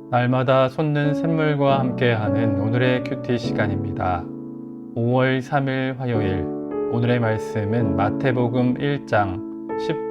날마다 솟는 샘물과 함께하는 오늘의 큐티 시간입니다. 5월 3일 화요일, 오늘의 말씀은 마태복음 1장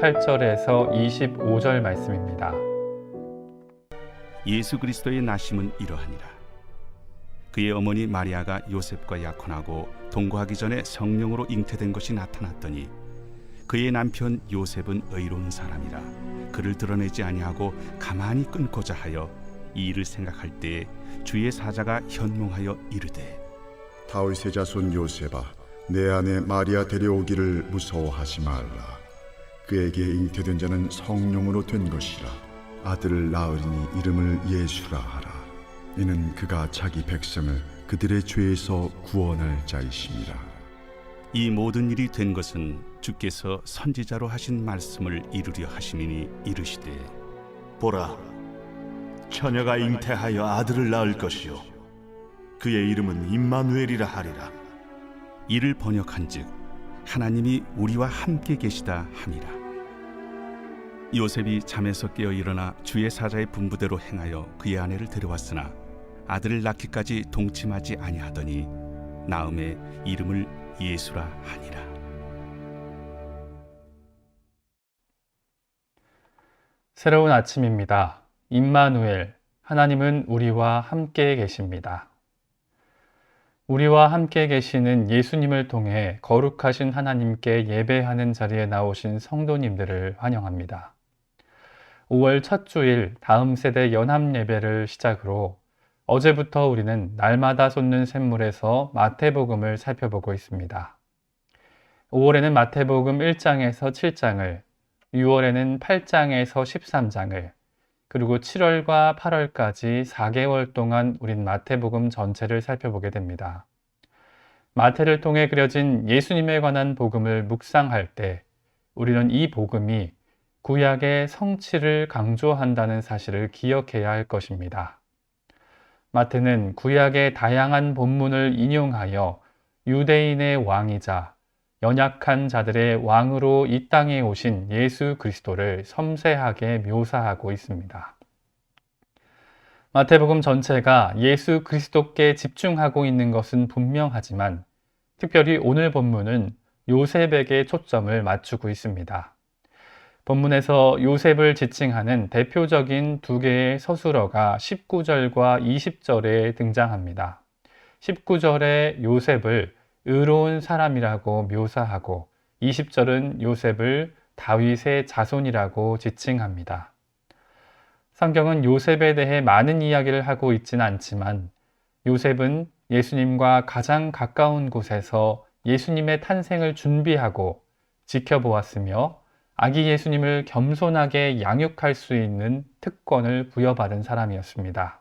18절에서 25절 말씀입니다. 예수 그리스도의 나심은 이러하니라. 그의 어머니 마리아가 요셉과 약혼하고 동거하기 전에 성령으로 잉태된 것이 나타났더니 그의 남편 요셉은 의로운 사람이라 그를 드러내지 아니하고 가만히 끊고자 하여 이 일을 생각할 때에 주의 사자가 현몽하여 이르되 다윗의 자손 요셉아, 내 아내 마리아 데려오기를 무서워하지 말라. 그에게 잉태된 자는 성령으로 된 것이라. 아들을 낳으리니 이름을 예수라 하라. 이는 그가 자기 백성을 그들의 죄에서 구원할 자이심이라. 이 모든 일이 된 것은 주께서 선지자로 하신 말씀을 이루려 하심이니 이르시되 보라, 처녀가 잉태하여 아들을 낳을 것이요 그의 이름은 임마누엘이라 하리라. 이를 번역한즉 하나님이 우리와 함께 계시다 함이라. 요셉이 잠에서 깨어 일어나 주의 사자의 분부대로 행하여 그의 아내를 데려왔으나 아들을 낳기까지 동침하지 아니하더니 나음에 이름을 예수라 하니라. 새로운 아침입니다. 임마누엘, 하나님은 우리와 함께 계십니다. 우리와 함께 계시는 예수님을 통해 거룩하신 하나님께 예배하는 자리에 나오신 성도님들을 환영합니다. 5월 첫 주일 다음 세대 연합 예배를 시작으로 어제부터 우리는 날마다 솟는 샘물에서 마태복음을 살펴보고 있습니다. 5월에는 마태복음 1장에서 7장을, 6월에는 8장에서 13장을, 그리고 7월과 8월까지 4개월 동안 우린 마태복음 전체를 살펴보게 됩니다. 마태를 통해 그려진 예수님에 관한 복음을 묵상할 때 우리는 이 복음이 구약의 성취를 강조한다는 사실을 기억해야 할 것입니다. 마태는 구약의 다양한 본문을 인용하여 유대인의 왕이자 연약한 자들의 왕으로 이 땅에 오신 예수 그리스도를 섬세하게 묘사하고 있습니다. 마태복음 전체가 예수 그리스도께 집중하고 있는 것은 분명하지만 특별히 오늘 본문은 요셉에게 초점을 맞추고 있습니다. 본문에서 요셉을 지칭하는 대표적인 두 개의 서술어가 19절과 20절에 등장합니다. 19절에 요셉을 의로운 사람이라고 묘사하고 20절은 요셉을 다윗의 자손이라고 지칭합니다. 성경은 요셉에 대해 많은 이야기를 하고 있지는 않지만 요셉은 예수님과 가장 가까운 곳에서 예수님의 탄생을 준비하고 지켜보았으며 아기 예수님을 겸손하게 양육할 수 있는 특권을 부여받은 사람이었습니다.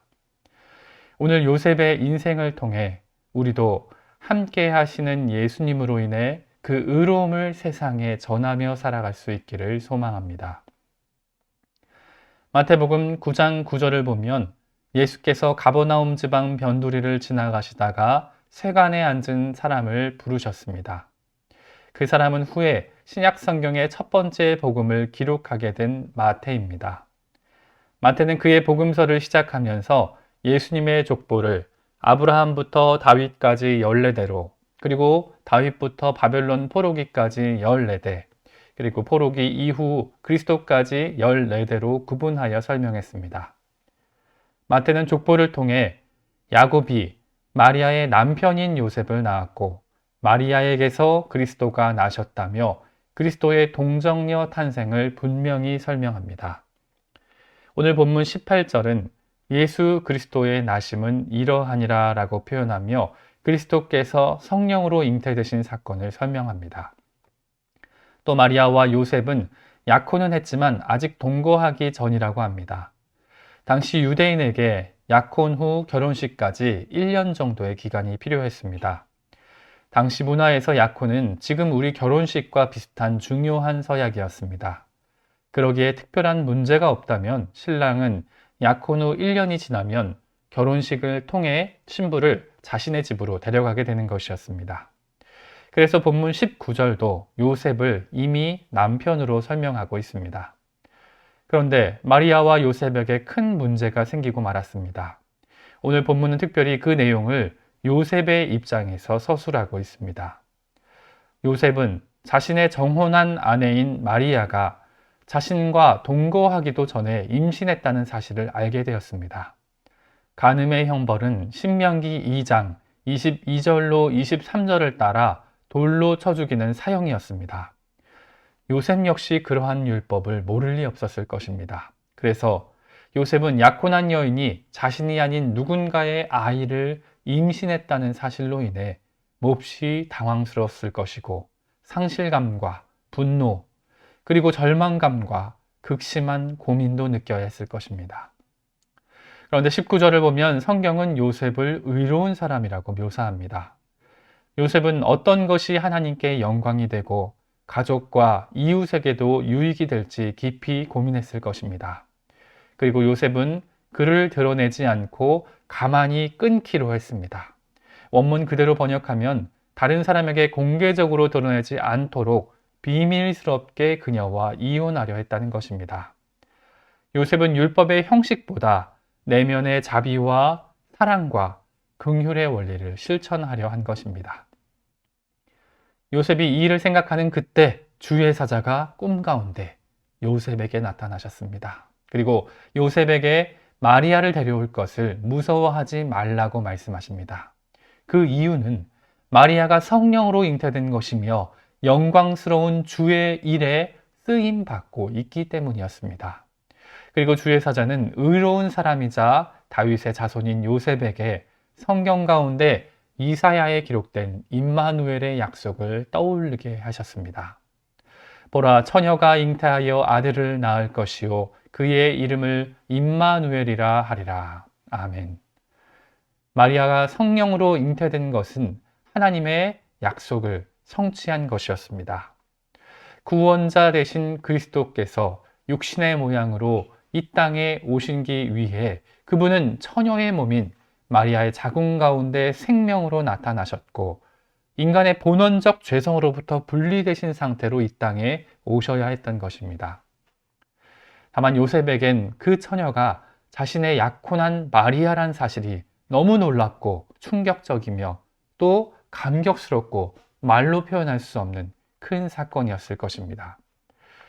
오늘 요셉의 인생을 통해 우리도 함께 하시는 예수님으로 인해 그 의로움을 세상에 전하며 살아갈 수 있기를 소망합니다. 마태복음 9장 9절을 보면 예수께서 가버나움 지방 변두리를 지나가시다가 세간에 앉은 사람을 부르셨습니다. 그 사람은 후에 신약 성경의 첫 번째 복음을 기록하게 된 마태입니다. 마태는 그의 복음서를 시작하면서 예수님의 족보를 아브라함부터 다윗까지 14대로, 그리고 다윗부터 바벨론 포로기까지 14대, 그리고 포로기 이후 그리스도까지 14대로 구분하여 설명했습니다. 마태는 족보를 통해 야곱이 마리아의 남편인 요셉을 낳았고 마리아에게서 그리스도가 나셨다며 그리스도의 동정녀 탄생을 분명히 설명합니다. 오늘 본문 18절은 예수 그리스도의 나심은 이러하니라 라고 표현하며 그리스도께서 성령으로 잉태되신 사건을 설명합니다. 또 마리아와 요셉은 약혼은 했지만 아직 동거하기 전이라고 합니다. 당시 유대인에게 약혼 후 결혼식까지 1년 정도의 기간이 필요했습니다. 당시 문화에서 약혼은 지금 우리 결혼식과 비슷한 중요한 서약이었습니다. 그러기에 특별한 문제가 없다면 신랑은 약혼 후 1년이 지나면 결혼식을 통해 신부를 자신의 집으로 데려가게 되는 것이었습니다. 그래서 본문 19절도 요셉을 이미 남편으로 설명하고 있습니다. 그런데 마리아와 요셉에게 큰 문제가 생기고 말았습니다. 오늘 본문은 특별히 그 내용을 요셉의 입장에서 서술하고 있습니다. 요셉은 자신의 정혼한 아내인 마리아가 자신과 동거하기도 전에 임신했다는 사실을 알게 되었습니다. 간음의 형벌은 신명기 2장 22절로 23절을 따라 돌로 쳐 죽이는 사형이었습니다. 요셉 역시 그러한 율법을 모를 리 없었을 것입니다. 그래서 요셉은 약혼한 여인이 자신이 아닌 누군가의 아이를 임신했다는 사실로 인해 몹시 당황스러웠을 것이고 상실감과 분노 그리고 절망감과 극심한 고민도 느껴야 했을 것입니다. 그런데 19절을 보면 성경은 요셉을 의로운 사람이라고 묘사합니다. 요셉은 어떤 것이 하나님께 영광이 되고 가족과 이웃에게도 유익이 될지 깊이 고민했을 것입니다. 그리고 요셉은 그를 드러내지 않고 가만히 끊기로 했습니다. 원문 그대로 번역하면 다른 사람에게 공개적으로 드러내지 않도록 비밀스럽게 그녀와 이혼하려 했다는 것입니다. 요셉은 율법의 형식보다 내면의 자비와 사랑과 긍휼의 원리를 실천하려 한 것입니다. 요셉이 이 일을 생각하는 그때 주의 사자가 꿈 가운데 요셉에게 나타나셨습니다. 그리고 요셉에게 마리아를 데려올 것을 무서워하지 말라고 말씀하십니다. 그 이유는 마리아가 성령으로 잉태된 것이며 영광스러운 주의 일에 쓰임받고 있기 때문이었습니다. 그리고 주의 사자는 의로운 사람이자 다윗의 자손인 요셉에게 성경 가운데 이사야에 기록된 임마누엘의 약속을 떠올리게 하셨습니다. 보라, 처녀가 잉태하여 아들을 낳을 것이요 그의 이름을 임마누엘이라 하리라. 아멘. 마리아가 성령으로 잉태된 것은 하나님의 약속을 성취한 것이었습니다. 구원자 되신 그리스도께서 육신의 모양으로 이 땅에 오시기 위해 그분은 처녀의 몸인 마리아의 자궁 가운데 생명으로 나타나셨고 인간의 본원적 죄성으로부터 분리되신 상태로 이 땅에 오셔야 했던 것입니다. 다만 요셉에겐 그 처녀가 자신의 약혼한 마리아란 사실이 너무 놀랍고 충격적이며 또 감격스럽고 말로 표현할 수 없는 큰 사건이었을 것입니다.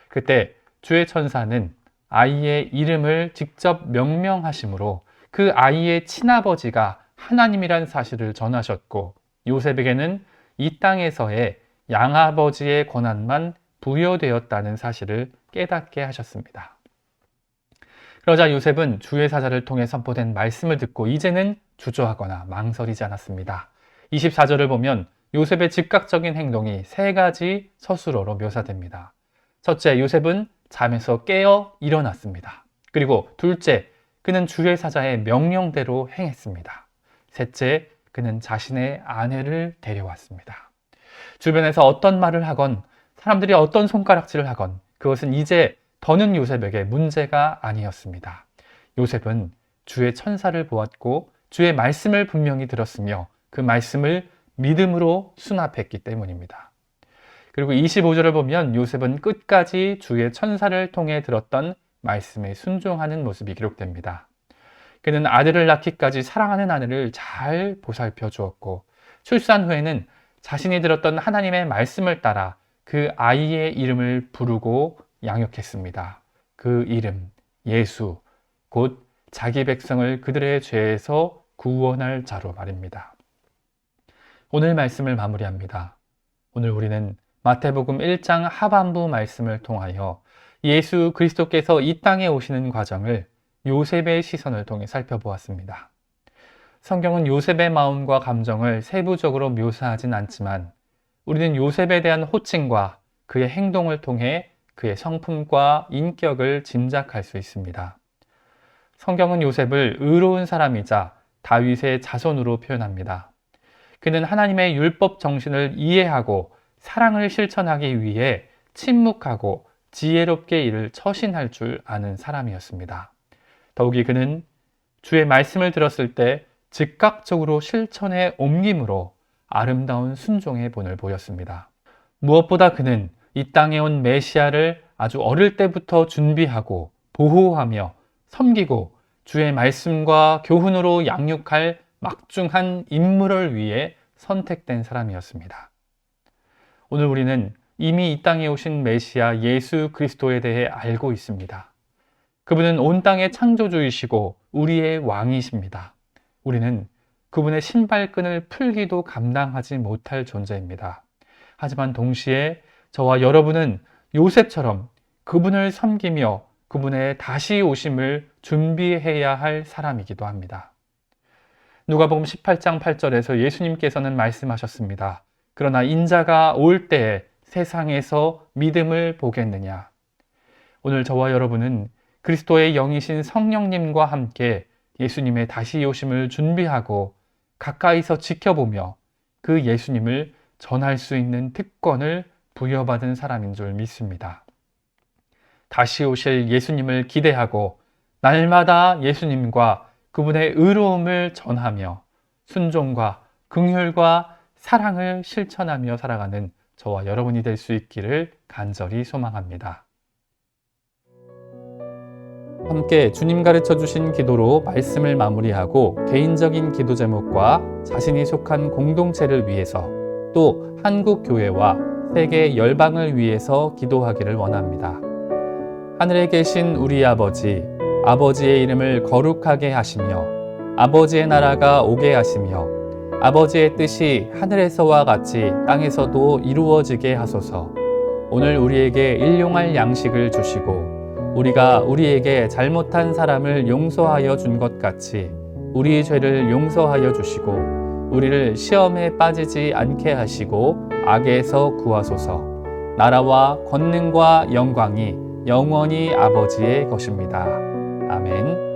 그때 주의 천사는 아이의 이름을 직접 명명하심으로 그 아이의 친아버지가 하나님이란 사실을 전하셨고 요셉에게는 이 땅에서의 양아버지의 권한만 부여되었다는 사실을 깨닫게 하셨습니다. 그러자 요셉은 주의 사자를 통해 선포된 말씀을 듣고 이제는 주저하거나 망설이지 않았습니다. 24절을 보면 요셉의 즉각적인 행동이 세 가지 서술어로 묘사됩니다. 첫째, 요셉은 잠에서 깨어 일어났습니다. 그리고 둘째, 그는 주의 사자의 명령대로 행했습니다. 셋째, 그는 자신의 아내를 데려왔습니다. 주변에서 어떤 말을 하건 사람들이 어떤 손가락질을 하건 그것은 이제 더는 요셉에게 문제가 아니었습니다. 요셉은 주의 천사를 보았고 주의 말씀을 분명히 들었으며 그 말씀을 믿음으로 수납했기 때문입니다. 그리고 25절을 보면 요셉은 끝까지 주의 천사를 통해 들었던 말씀에 순종하는 모습이 기록됩니다. 그는 아들을 낳기까지 사랑하는 아내를 잘 보살펴 주었고 출산 후에는 자신이 들었던 하나님의 말씀을 따라 그 아이의 이름을 부르고 양육했습니다. 그 이름 예수, 곧 자기 백성을 그들의 죄에서 구원할 자로 말입니다. 오늘 말씀을 마무리합니다. 오늘 우리는 마태복음 1장 하반부 말씀을 통하여 예수 그리스도께서 이 땅에 오시는 과정을 요셉의 시선을 통해 살펴보았습니다. 성경은 요셉의 마음과 감정을 세부적으로 묘사하진 않지만 우리는 요셉에 대한 호칭과 그의 행동을 통해 그의 성품과 인격을 짐작할 수 있습니다. 성경은 요셉을 의로운 사람이자 다윗의 자손으로 표현합니다. 그는 하나님의 율법 정신을 이해하고 사랑을 실천하기 위해 침묵하고 지혜롭게 이를 처신할 줄 아는 사람이었습니다. 더욱이 그는 주의 말씀을 들었을 때 즉각적으로 실천에 옮김으로 아름다운 순종의 본을 보였습니다. 무엇보다 그는 이 땅에 온 메시아를 아주 어릴 때부터 준비하고 보호하며 섬기고 주의 말씀과 교훈으로 양육할 막중한 임무를 위해 선택된 사람이었습니다. 오늘 우리는 이미 이 땅에 오신 메시아 예수 그리스도에 대해 알고 있습니다. 그분은 온 땅의 창조주이시고 우리의 왕이십니다. 우리는 그분의 신발끈을 풀기도 감당하지 못할 존재입니다. 하지만 동시에 저와 여러분은 요셉처럼 그분을 섬기며 그분의 다시 오심을 준비해야 할 사람이기도 합니다. 누가복음 18장 8절에서 예수님께서는 말씀하셨습니다. 그러나 인자가 올 때에 세상에서 믿음을 보겠느냐. 오늘 저와 여러분은 그리스도의 영이신 성령님과 함께 예수님의 다시 오심을 준비하고 가까이서 지켜보며 그 예수님을 전할 수 있는 특권을 부여받은 사람인 줄 믿습니다. 다시 오실 예수님을 기대하고 날마다 예수님과 그분의 의로움을 전하며 순종과 긍휼과 사랑을 실천하며 살아가는 저와 여러분이 될 수 있기를 간절히 소망합니다. 함께 주님 가르쳐 주신 기도로 말씀을 마무리하고 개인적인 기도 제목과 자신이 속한 공동체를 위해서 또 한국 교회와 세계 열방을 위해서 기도하기를 원합니다. 하늘에 계신 우리 아버지, 아버지의 이름을 거룩하게 하시며 아버지의 나라가 오게 하시며 아버지의 뜻이 하늘에서와 같이 땅에서도 이루어지게 하소서. 오늘 우리에게 일용할 양식을 주시고 우리가 우리에게 잘못한 사람을 용서하여 준 것 같이 우리 죄를 용서하여 주시고 우리를 시험에 빠지지 않게 하시고 악에서 구하소서. 나라와 권능과 영광이 영원히 아버지의 것입니다. 아멘.